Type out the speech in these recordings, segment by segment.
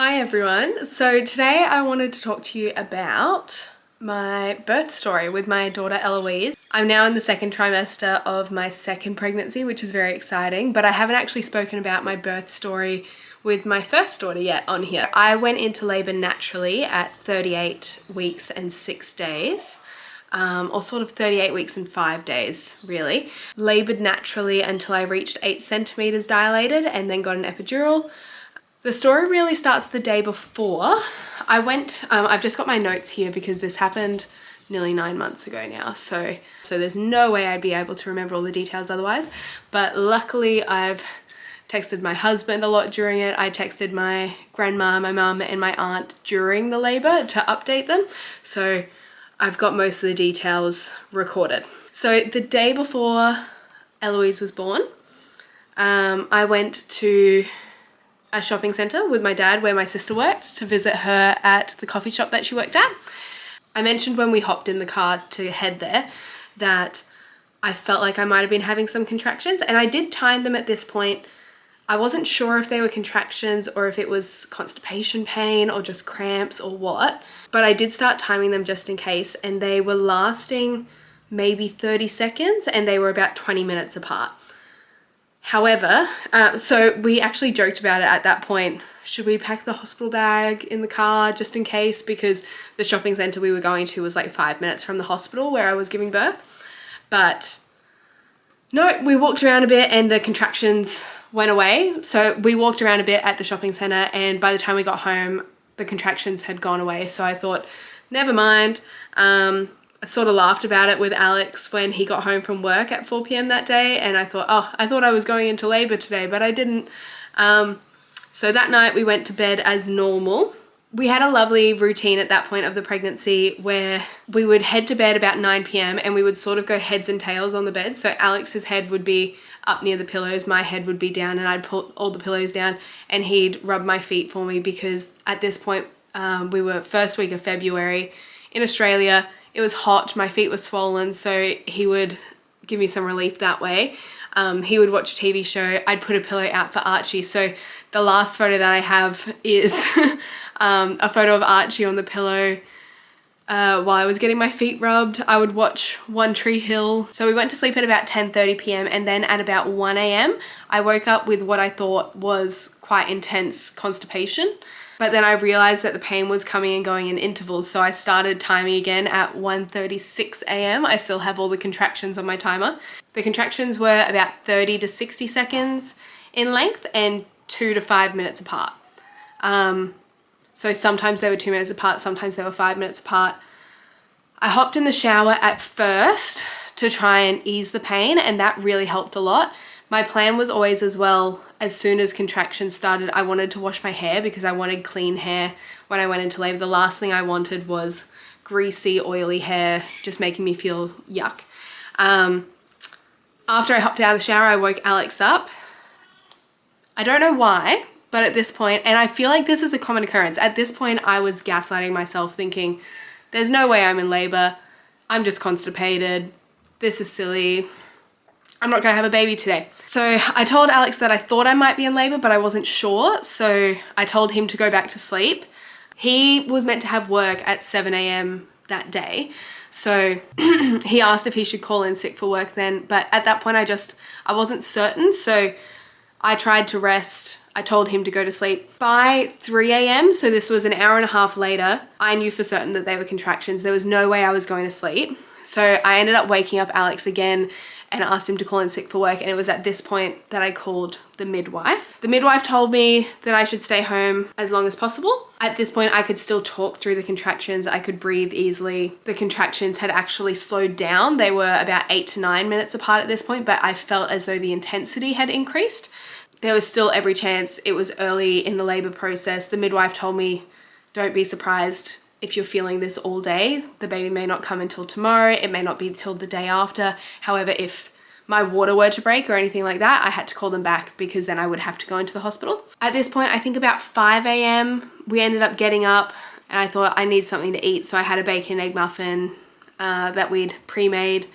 Hi everyone. So today I wanted to talk to you about my birth story with my daughter Eloise. I'm now in the second trimester of my second pregnancy, which is very exciting, but I haven't actually spoken about my birth story with my first daughter yet on here. I went into labor naturally at 38 weeks and 6 days. Or sort of 38 weeks and 5 days, really. Labored naturally until I reached 8 centimeters dilated and then got an epidural. The story really starts the day before. I've just got my notes here because this happened nearly 9 months ago now, so there's no way I'd be able to remember all the details otherwise. But luckily I've texted my husband a lot during it. I texted my grandma, my mum and my aunt during the labor to update them. So I've got most of the details recorded. So the day before Eloise was born, I went to a shopping centre with my dad where my sister worked to visit her at the coffee shop that she worked at. I mentioned when we hopped in the car to head there that I felt like I might have been having some contractions, and I did time them at this point. I wasn't sure if they were contractions or if it was constipation pain or just cramps or what, but I did start timing them just in case, and they were lasting maybe 30 seconds and they were about 20 minutes apart. However, so we actually joked about it at that point. Should we pack the hospital bag in the car just in case? Because the shopping centre we were going to was like 5 minutes from the hospital where I was giving birth. But no, we walked around a bit and the contractions went away. So we walked around a bit at the shopping centre, and by the time we got home, the contractions had gone away. So I thought, never mind. I sort of laughed about it with Alex when he got home from work at 4 p.m. that day, and I thought, I thought I was going into labour today, but I didn't. So that night we went to bed as normal. We had a lovely routine at that point of the pregnancy where we would head to bed about 9 p.m. and we would sort of go heads and tails on the bed. So Alex's head would be up near the pillows, my head would be down, and I'd put all the pillows down and he'd rub my feet for me because at this point we were first week of February in Australia. It was hot, my feet were swollen, so he would give me some relief that way. He would watch a TV show. I'd put a pillow out for Archie. So the last photo that I have is a photo of Archie on the pillow while I was getting my feet rubbed. I would watch One Tree Hill. So we went to sleep at about 10:30 p.m. and then at about 1 a.m. I woke up with what I thought was quite intense constipation. But then I realized that the pain was coming and going in intervals, so I started timing again at 1:36 a.m. I still have all the contractions on my timer. The contractions were about 30 to 60 seconds in length and 2 to 5 minutes apart. So sometimes they were 2 minutes apart, sometimes they were 5 minutes apart. I hopped in the shower at first to try and ease the pain, and that really helped a lot. My plan was always as well, as soon as contractions started, I wanted to wash my hair because I wanted clean hair when I went into labor. The last thing I wanted was greasy, oily hair, just making me feel yuck. After I hopped out of the shower, I woke Alex up. I don't know why, but at this point, and I feel like this is a common occurrence, at this point I was gaslighting myself thinking, there's no way I'm in labor, I'm just constipated, this is silly, I'm not gonna have a baby today. So I told Alex that I thought I might be in labor, but I wasn't sure. So I told him to go back to sleep. He was meant to have work at 7 a.m. that day. So he asked if he should call in sick for work then. But at that point, I wasn't certain. So I tried to rest. I told him to go to sleep. By 3 a.m., so this was an hour and a half later, I knew for certain that they were contractions. There was no way I was going to sleep. So I ended up waking up Alex again and asked him to call in sick for work, and it was at this point that I called the midwife. The midwife told me that I should stay home as long as possible. At this point, I could still talk through the contractions, I could breathe easily. The contractions had actually slowed down. They were about 8 to 9 minutes apart at this point, but I felt as though the intensity had increased. There was still every chance it was early in the labor process. The midwife told me, don't be surprised if you're feeling this all day. The baby may not come until tomorrow, it may not be till the day after. However, if my water were to break or anything like that, I had to call them back because then I would have to go into the hospital. At this point, I think about 5 a.m, we ended up getting up and I thought I need something to eat. So I had a bacon egg muffin that we'd pre-made.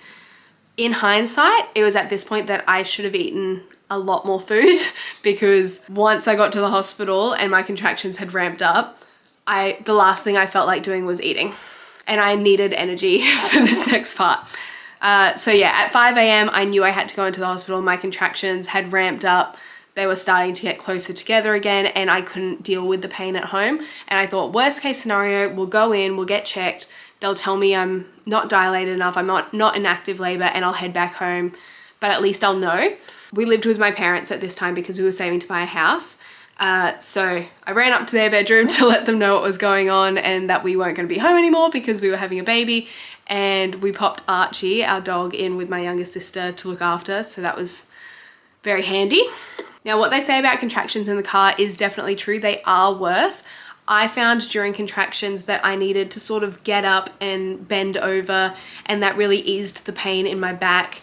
In hindsight, it was at this point that I should have eaten a lot more food because once I got to the hospital and my contractions had ramped up, the last thing I felt like doing was eating, and I needed energy for this next part. So yeah, at 5 a.m. I knew I had to go into the hospital. My contractions had ramped up. They were starting to get closer together again, and I couldn't deal with the pain at home. And I thought, worst case scenario, we'll go in, we'll get checked. They'll tell me I'm not dilated enough, I'm not in active labor, and I'll head back home. But at least I'll know. We lived with my parents at this time because we were saving to buy a house. So I ran up to their bedroom to let them know what was going on and that we weren't going to be home anymore because we were having a baby. And we popped Archie, our dog, in with my younger sister to look after. So that was very handy. Now, what they say about contractions in the car is definitely true. They are worse. I found during contractions that I needed to sort of get up and bend over, and that really eased the pain in my back.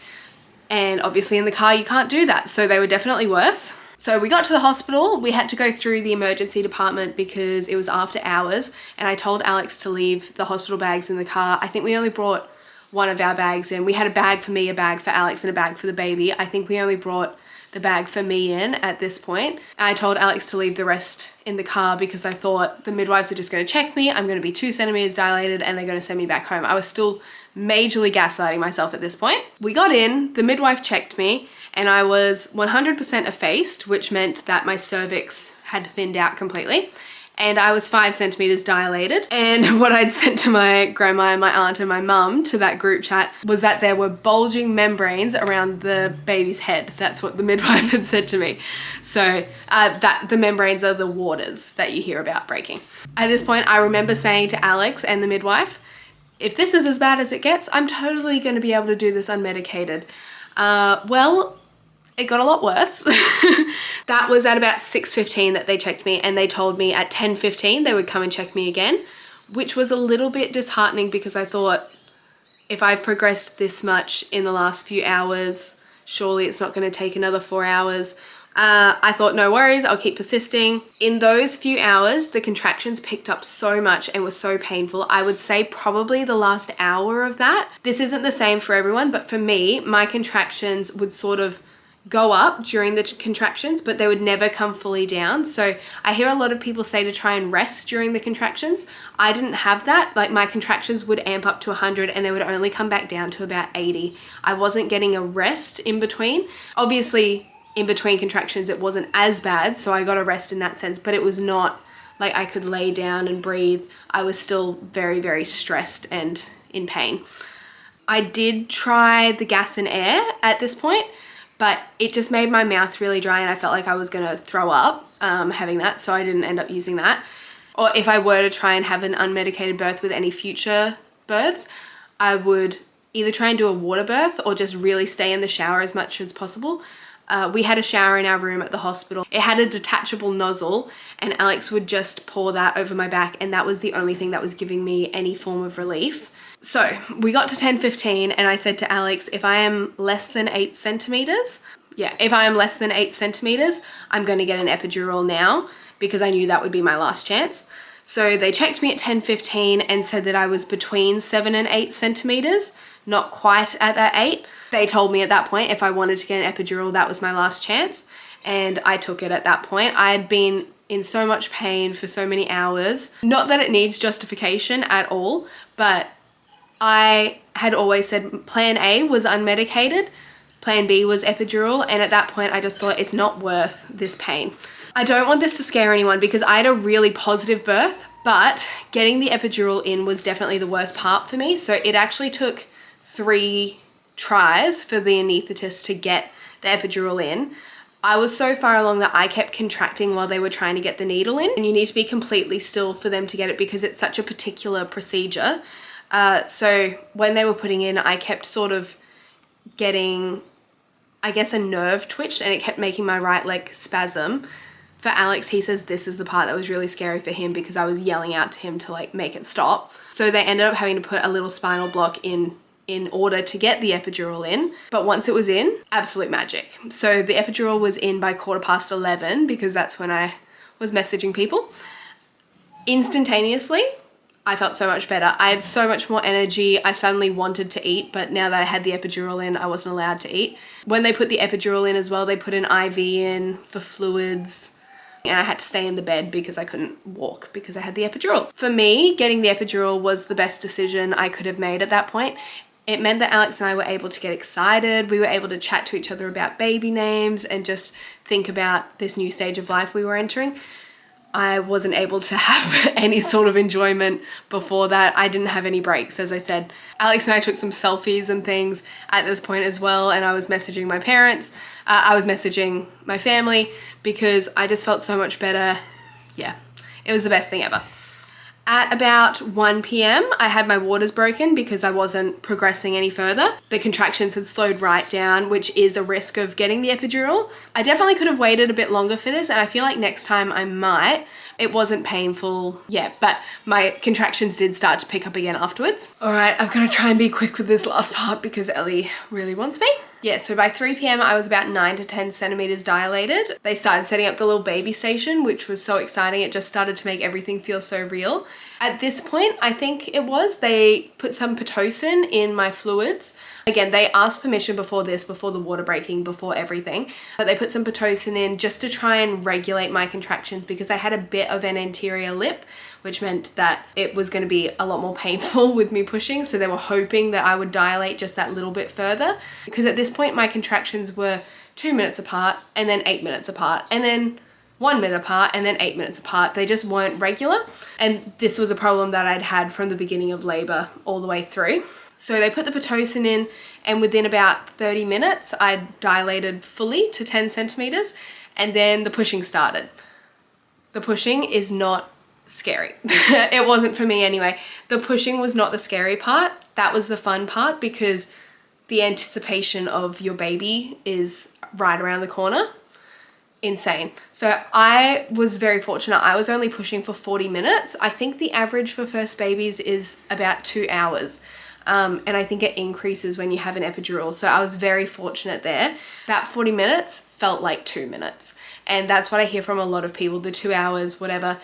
And obviously in the car, you can't do that. So they were definitely worse. So we got to the hospital. We had to go through the emergency department because it was after hours, and I told Alex to leave the hospital bags in the car. I think we only brought one of our bags in. We had a bag for me, a bag for Alex, and a bag for the baby. I think we only brought the bag for me in at this point. And I told Alex to leave the rest in the car because I thought the midwives are just going to check me. I'm going to be 2 centimeters dilated and they're going to send me back home. I was still majorly gaslighting myself at this point. We got in, the midwife checked me, and I was 100% effaced, which meant that my cervix had thinned out completely. And I was 5 centimeters dilated. And what I'd sent to my grandma and my aunt and my mum to that group chat was that there were bulging membranes around the baby's head. That's what the midwife had said to me. So that the membranes are the waters that you hear about breaking. At this point, I remember saying to Alex and the midwife, if this is as bad as it gets, I'm totally going to be able to do this unmedicated. Well, it got a lot worse. That was at about 6:15 that they checked me, and they told me at 10:15 they would come and check me again, which was a little bit disheartening because I thought, if I've progressed this much in the last few hours, surely it's not going to take another 4 hours. I thought, no worries, I'll keep persisting. In those few hours, the contractions picked up so much and were so painful. I would say probably the last hour of that. This isn't the same for everyone, but for me, my contractions would sort of go up during the contractions, but they would never come fully down. So I hear a lot of people say to try and rest during the contractions. I didn't have that. Like, my contractions would amp up to 100 and they would only come back down to about 80. I wasn't getting a rest in between. Obviously, in between contractions, it wasn't as bad, so I got a rest in that sense, but it was not like I could lay down and breathe. I was still very, very stressed and in pain. I did try the gas and air at this point, but it just made my mouth really dry and I felt like I was gonna throw up having that, so I didn't end up using that. Or if I were to try and have an unmedicated birth with any future births, I would either try and do a water birth or just really stay in the shower as much as possible. We had a shower in our room at the hospital. It had a detachable nozzle and Alex would just pour that over my back, and that was the only thing that was giving me any form of relief. So we got to 10:15 and I said to Alex, if I am less than 8 centimeters, if I am less than 8 centimeters, I'm going to get an epidural now, because I knew that would be my last chance. So they checked me at 10:15 and said that I was between 7 and 8 centimeters, not quite at that 8. They told me at that point if I wanted to get an epidural, that was my last chance, and I took it at that point. I had been in so much pain for so many hours. Not that it needs justification at all, but I had always said plan A was unmedicated, plan B was epidural, and at that point I just thought it's not worth this pain. I don't want this to scare anyone because I had a really positive birth, but getting the epidural in was definitely the worst part for me. So it actually took 3 tries for the anaesthetist to get the epidural in. I was so far along that I kept contracting while they were trying to get the needle in, and you need to be completely still for them to get it because it's such a particular procedure. So when they were putting in, I kept sort of getting, I guess, a nerve twitch, and it kept making my right leg spasm. For Alex, he says this is the part that was really scary for him because I was yelling out to him to like make it stop. So they ended up having to put a little spinal block in order to get the epidural in. But once it was in, absolute magic. So the epidural was in by 11:15 because that's when I was messaging people. Instantaneously, I felt so much better. I had so much more energy. I suddenly wanted to eat, but now that I had the epidural in, I wasn't allowed to eat. When they put the epidural in as well, they put an IV in for fluids, and I had to stay in the bed because I couldn't walk because I had the epidural. For me, getting the epidural was the best decision I could have made at that point. It meant that Alex and I were able to get excited. We were able to chat to each other about baby names and just think about this new stage of life we were entering. I wasn't able to have any sort of enjoyment before that. I didn't have any breaks, as I said. Alex and I took some selfies and things at this point as well, and I was messaging my parents. I was messaging my family because I just felt so much better. Yeah, it was the best thing ever. At about 1 p.m, I had my waters broken because I wasn't progressing any further. The contractions had slowed right down, which is a risk of getting the epidural. I definitely could have waited a bit longer for this, and I feel like next time I might. It wasn't painful yet, but my contractions did start to pick up again afterwards. All right, I'm gonna try and be quick with this last part because Ellie really wants me. Yeah, so by 3 p.m, I was about 9 to 10 centimeters dilated. They started setting up the little baby station, which was so exciting. It just started to make everything feel so real. At this point, I think it was, they put some Pitocin in my fluids. Again, they asked permission before this, before the water breaking, before everything. But they put some Pitocin in just to try and regulate my contractions because I had a bit of an anterior lip, which meant that it was going to be a lot more painful with me pushing. So they were hoping that I would dilate just that little bit further. Because at this point, my contractions were 2 minutes apart and then 8 minutes apart and then 1 minute apart and then 8 minutes apart. They just weren't regular. And this was a problem that I'd had from the beginning of labor all the way through. So they put the Pitocin in, and within about 30 minutes, I dilated fully to 10 centimeters, and then the pushing started. The pushing is not scary. It wasn't for me anyway. The pushing was not the scary part. That was the fun part because the anticipation of your baby is right around the corner. Insane. So I was very fortunate. I was only pushing for 40 minutes. I think the average for first babies is about 2 hours. And I think it increases when you have an epidural. So I was very fortunate there. That 40 minutes felt like 2 minutes. And that's what I hear from a lot of people, the 2 hours, whatever.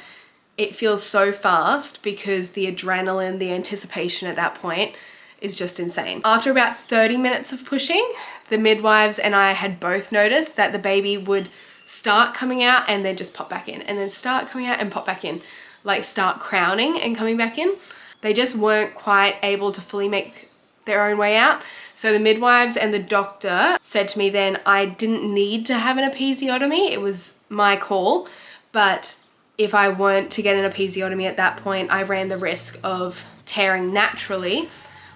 It feels so fast because the adrenaline, the anticipation at that point is just insane. After about 30 minutes of pushing, the midwives and I had both noticed that the baby would start coming out and then just pop back in, and then start coming out and pop back in, like start crowning and coming back in. They just weren't quite able to fully make their own way out. So the midwives and the doctor said to me then I didn't need to have an episiotomy. It was my call. But if I weren't to get an episiotomy at that point, I ran the risk of tearing naturally,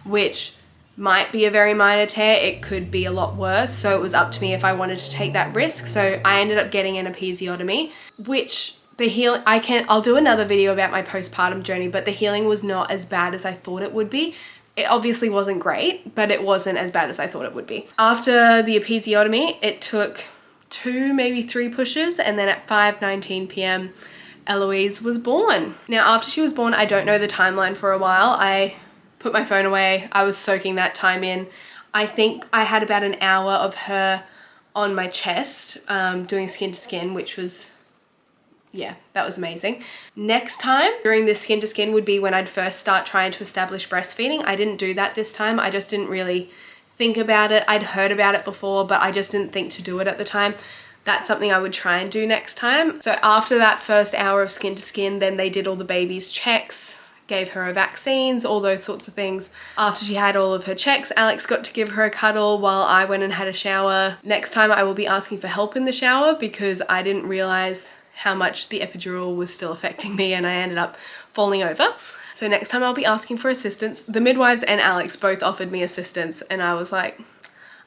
which might be a very minor tear. It could be a lot worse. So it was up to me if I wanted to take that risk. So I ended up getting an episiotomy, which I'll do another video about my postpartum journey, but the healing was not as bad as I thought it would be. It obviously wasn't great, but it wasn't as bad as I thought it would be. After the episiotomy, it took 2, maybe 3 pushes, and then at 5:19 p.m, Eloise was born. Now, after she was born, I don't know the timeline for a while. I put my phone away. I was soaking that time in. I think I had about an hour of her on my chest, doing skin to skin, which was, yeah, that was amazing. Next time during this skin to skin would be when I'd first start trying to establish breastfeeding. I didn't do that this time. I just didn't really think about it. I'd heard about it before, but I just didn't think to do it at the time. That's something I would try and do next time. So after that first hour of skin to skin, then they did all the baby's checks, gave her her vaccines, all those sorts of things. After she had all of her checks, Alex got to give her a cuddle while I went and had a shower. Next time I will be asking for help in the shower because I didn't realize how much the epidural was still affecting me and I ended up falling over. So next time I'll be asking for assistance. The midwives and Alex both offered me assistance and I was like,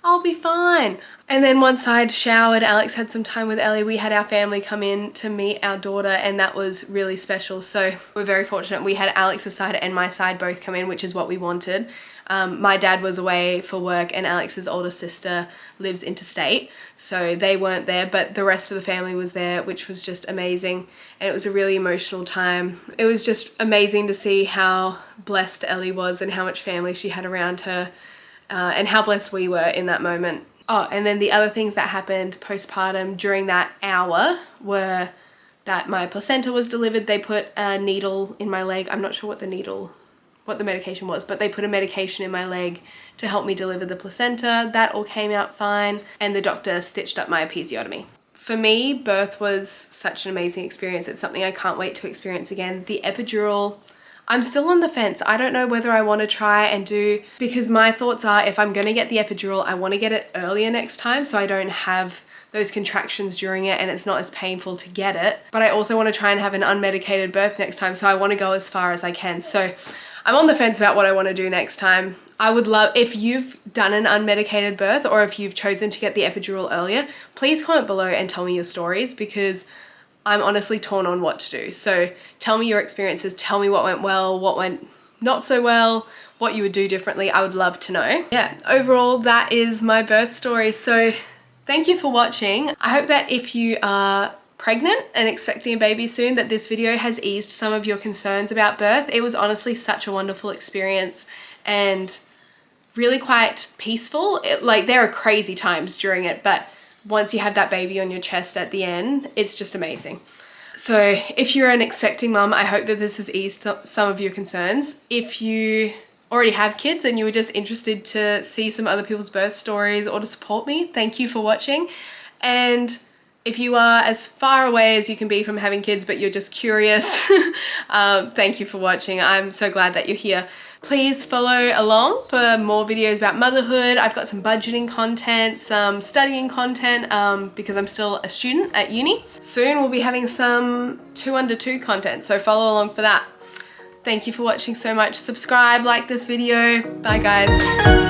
I'll be fine. And then once I'd showered, Alex had some time with Ellie, we had our family come in to meet our daughter and that was really special. So we're very fortunate. We had Alex's side and my side both come in, which is what we wanted. My dad was away for work and Alex's older sister lives interstate, so they weren't there, but the rest of the family was there, which was just amazing. And it was a really emotional time. It was just amazing to see how blessed Ellie was and how much family she had around her, and how blessed we were in that moment. Oh, and then the other things that happened postpartum during that hour were that my placenta was delivered, they put a needle in my leg. I'm not sure what the medication was, but they put a medication in my leg to help me deliver the placenta. That all came out fine, and the doctor stitched up my episiotomy. For me, birth was such an amazing experience. It's something I can't wait to experience again. The epidural, I'm still on the fence. I don't know whether I want to try and do, because my thoughts are, if I'm going to get the epidural, I want to get it earlier next time so I don't have those contractions during it and it's not as painful to get it. But I also want to try and have an unmedicated birth next time, so I want to go as far as I can. So I'm on the fence about what I want to do next time. I would love, if you've done an unmedicated birth or if you've chosen to get the epidural earlier, please comment below and tell me your stories, because I'm honestly torn on what to do. So tell me your experiences, tell me what went well, what went not so well, what you would do differently. I would love to know. Yeah, overall, that is my birth story. So thank you for watching. I hope that if you are pregnant and expecting a baby soon, that this video has eased some of your concerns about birth. It was honestly such a wonderful experience and really quite peaceful. Like, there are crazy times during it, but once you have that baby on your chest at the end, it's just amazing. So if you're an expecting mum, I hope that this has eased some of your concerns. If you already have kids and you were just interested to see some other people's birth stories or to support me, thank you for watching. And if you are as far away as you can be from having kids but you're just curious, thank you for watching. I'm so glad that you're here. Please follow along for more videos about motherhood. I've got some budgeting content, some studying content, because I'm still a student at uni. Soon we'll be having some 2 under 2 content, so follow along for that. Thank you for watching so much. Subscribe, like this video. Bye guys.